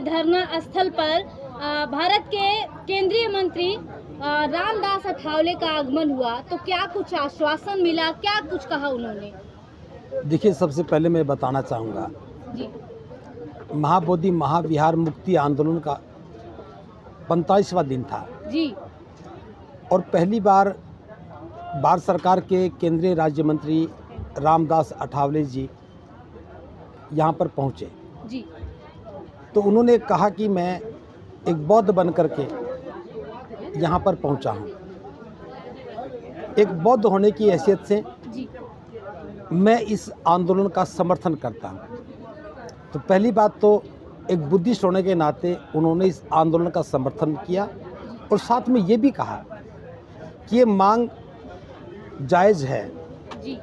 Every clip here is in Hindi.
धरना स्थल पर भारत के केंद्रीय मंत्री रामदास अठावले का आगमन हुआ, तो क्या कुछ आश्वासन मिला, क्या कुछ कहा उन्होंने? देखिए, सबसे पहले मैं बताना चाहूँगा जी। महाबोधि महाविहार मुक्ति आंदोलन का 45वां दिन था जी। और पहली बार भारत सरकार के केंद्रीय राज्य मंत्री रामदास अठावले जी यहाँ पर पहुँचे। जी। तो उन्होंने कहा कि मैं एक बौद्ध बन करके यहाँ पर पहुँचा हूँ। एक बौद्ध होने की हैसियत से जी। मैं इस आंदोलन का समर्थन करता हूँ। तो पहली बात तो एक बुद्धिस्ट होने के नाते उन्होंने इस आंदोलन का समर्थन किया और साथ में ये भी कहा कि ये मांग जायज़ है, जी।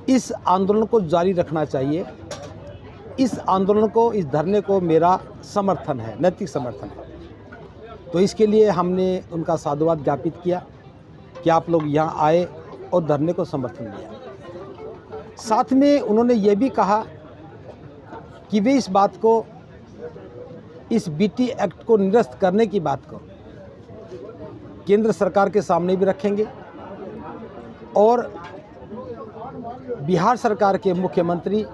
इस आंदोलन को जारी रखना चाहिए। इस आंदोलन को, इस धरने को मेरा समर्थन है, नैतिक समर्थन है। तो इसके लिए हमने उनका साधुवाद ज्ञापित किया कि आप लोग यहाँ आए और धरने को समर्थन दिया। साथ में उन्होंने ये भी कहा कि वे इस बात को, इस बीटी एक्ट को निरस्त करने की बात को केंद्र सरकार के सामने भी रखेंगे और बिहार सरकार के मुख्यमंत्री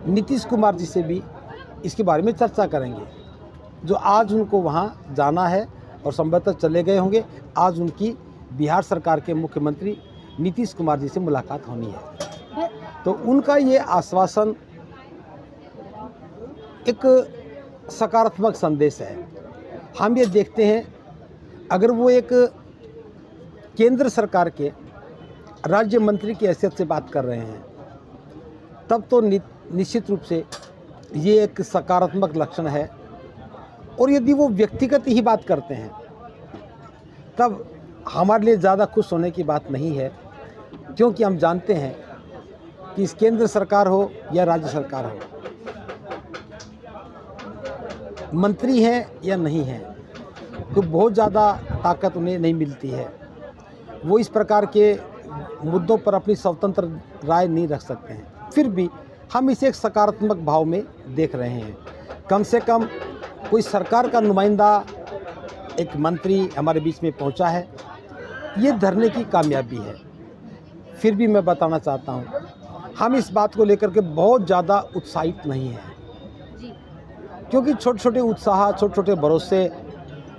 नीतीश कुमार जी से भी इसके बारे में चर्चा करेंगे, जो आज उनको वहाँ जाना है और संभवतः चले गए होंगे। आज उनकी बिहार सरकार के मुख्यमंत्री नीतीश कुमार जी से मुलाकात होनी है। तो उनका ये आश्वासन एक सकारात्मक संदेश है। हम ये देखते हैं, अगर वो एक केंद्र सरकार के राज्य मंत्री की हैसियत से बात कर रहे हैं, तब तो निश्चित रूप से ये एक सकारात्मक लक्षण है। और यदि वो व्यक्तिगत ही बात करते हैं, तब हमारे लिए ज़्यादा खुश होने की बात नहीं है, क्योंकि हम जानते हैं कि इस केंद्र सरकार हो या राज्य सरकार हो, मंत्री हैं या नहीं हैं, तो बहुत ज़्यादा ताकत उन्हें नहीं मिलती है। वो इस प्रकार के मुद्दों पर अपनी स्वतंत्र राय नहीं रख सकते हैं। फिर भी हम इसे एक सकारात्मक भाव में देख रहे हैं। कम से कम कोई सरकार का नुमाइंदा, एक मंत्री हमारे बीच में पहुंचा है, ये धरने की कामयाबी है। फिर भी मैं बताना चाहता हूं, हम इस बात को लेकर के बहुत ज़्यादा उत्साहित नहीं हैं, क्योंकि छोटे छोटे उत्साह, छोटे छोटे भरोसे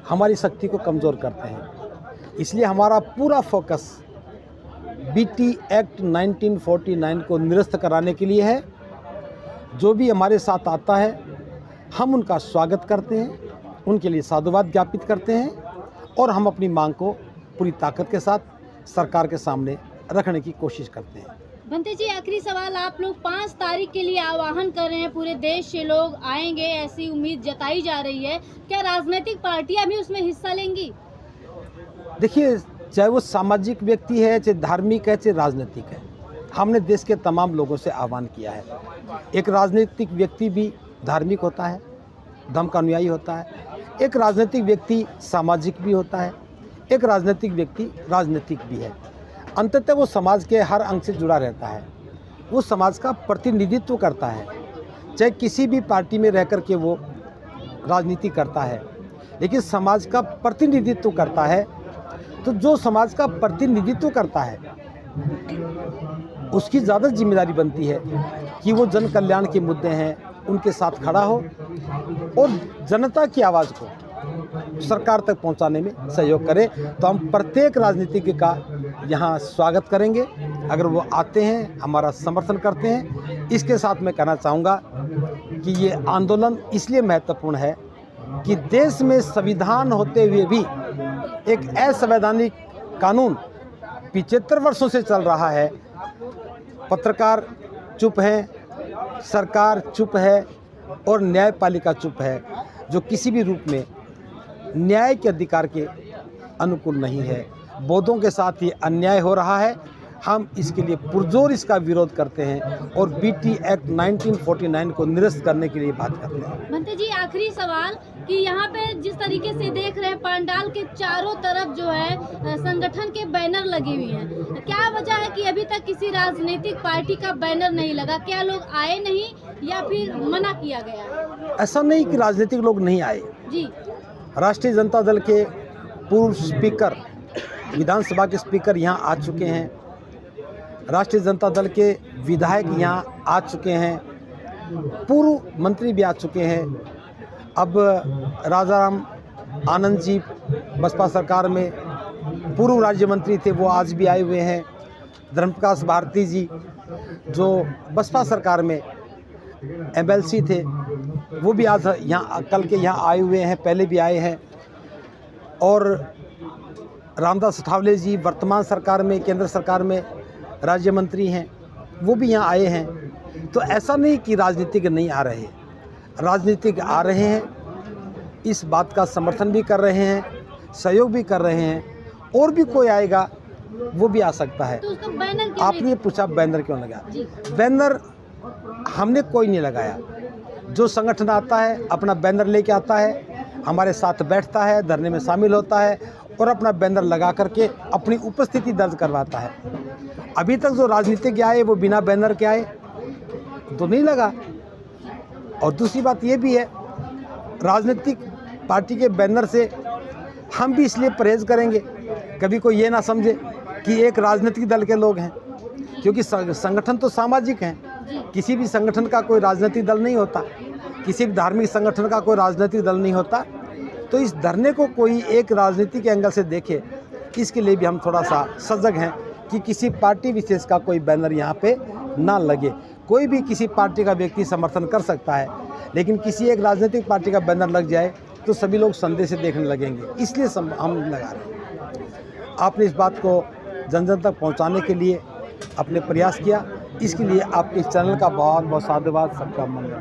हमारी शक्ति को कमज़ोर करते हैं। इसलिए हमारा पूरा फोकस बीटी एक्ट 1949 को निरस्त कराने के लिए है। जो भी हमारे साथ आता है, हम उनका स्वागत करते हैं, उनके लिए साधुवाद ज्ञापित करते हैं और हम अपनी मांग को पूरी ताकत के साथ सरकार के सामने रखने की कोशिश करते हैं। भंते जी, आखिरी सवाल, आप लोग 5 तारीख के लिए आह्वान कर रहे हैं, पूरे देश से लोग आएंगे, ऐसी उम्मीद जताई जा रही है। क्या राजनीतिक पार्टियां भी उसमें हिस्सा लेंगी? देखिए, चाहे वो सामाजिक व्यक्ति है, चाहे धार्मिक है, चाहे राजनीतिक है, हमने देश के तमाम लोगों से आह्वान किया है। एक राजनीतिक व्यक्ति भी धार्मिक होता है, धर्म का अनुयायी होता है। एक राजनीतिक व्यक्ति सामाजिक भी होता है, एक राजनीतिक व्यक्ति राजनीतिक भी है। अंततः वो समाज के हर अंग से जुड़ा रहता है, वो समाज का प्रतिनिधित्व करता है। चाहे किसी भी पार्टी में रह कर के वो राजनीति करता है, लेकिन समाज का प्रतिनिधित्व करता है। तो जो समाज का प्रतिनिधित्व करता है, उसकी ज़्यादा जिम्मेदारी बनती है कि वो जन कल्याण के मुद्दे हैं उनके साथ खड़ा हो और जनता की आवाज़ को सरकार तक पहुंचाने में सहयोग करे। तो हम प्रत्येक राजनीतिज्ञ का यहाँ स्वागत करेंगे। अगर वो आते हैं, हमारा समर्थन करते हैं। इसके साथ मैं कहना चाहूँगा कि ये आंदोलन इसलिए महत्वपूर्ण है कि देश में संविधान होते हुए भी एक असंवैधानिक कानून 75 वर्षों से चल रहा है। पत्रकार चुप हैं, सरकार चुप है और न्यायपालिका चुप है, जो किसी भी रूप में न्याय के अधिकार के अनुकूल नहीं है। बौद्धों के साथ ये अन्याय हो रहा है। हम इसके लिए पुरजोर इसका विरोध करते हैं और बीटी एक्ट 1949 को निरस्त करने के लिए बात करते हैं। भंते जी, आखिरी सवाल कि यहाँ पे जिस तरीके से देख रहे हैं, पंडाल के चारों तरफ जो है संगठन के बैनर लगे हुए हैं, क्या वजह है कि अभी तक किसी राजनीतिक पार्टी का बैनर नहीं लगा? क्या लोग आए नहीं या फिर मना किया गया? ऐसा नहीं कि राजनीतिक लोग नहीं आए। जी। राष्ट्रीय जनता दल के पूर्व स्पीकर, विधानसभा के स्पीकर यहाँ आ चुके हैं, राष्ट्रीय जनता दल के विधायक यहाँ आ चुके हैं, पूर्व मंत्री भी आ चुके हैं। अब राजाराम आनंद जी बसपा सरकार में पूर्व राज्य मंत्री थे, वो आज भी आए हुए हैं। धर्मप्रकाश भारती जी जो बसपा सरकार में एमएलसी थे, वो भी आज यहाँ कल के यहाँ आए हुए हैं, पहले भी आए हैं। और रामदास अठावले जी वर्तमान सरकार में, केंद्र सरकार में राज्य मंत्री हैं, वो भी यहाँ आए हैं। तो ऐसा नहीं कि राजनीतिक नहीं आ रहे, राजनीतिक आ रहे हैं, इस बात का समर्थन भी कर रहे हैं, सहयोग भी कर रहे हैं। और भी कोई आएगा वो भी आ सकता है। तो उसका बैनर क्यों आपने पूछा बैनर क्यों लगा? बैनर हमने कोई नहीं लगाया। जो संगठन आता है अपना बैनर लेके आता है, हमारे साथ बैठता है, धरने में शामिल होता है और अपना बैनर लगा करके अपनी उपस्थिति दर्ज करवाता है। अभी तक जो राजनीतिक आए वो बिना बैनर के आए तो नहीं लगा। और दूसरी बात ये भी है, राजनीतिक पार्टी के बैनर से हम भी इसलिए परहेज करेंगे, कभी कोई ये ना समझे कि एक राजनीतिक दल के लोग हैं, क्योंकि संगठन तो सामाजिक हैं। किसी भी संगठन का कोई राजनीतिक दल नहीं होता, किसी भी धार्मिक संगठन का कोई राजनीतिक दल नहीं होता। तो इस धरने को कोई एक राजनीतिक एंगल से देखे, इसके लिए भी हम थोड़ा सा सजग हैं कि किसी पार्टी विशेष का कोई बैनर यहाँ पे ना लगे। कोई भी किसी पार्टी का व्यक्ति समर्थन कर सकता है, लेकिन किसी एक राजनीतिक पार्टी का बैनर लग जाए तो सभी लोग संदेह से देखने लगेंगे, इसलिए हम लगा रहे हैं। आपने इस बात को जन जन तक पहुंचाने के लिए अपने प्रयास किया, इसके लिए आपके इस चैनल का बहुत बहुत साधुवाद, सबका मंगल।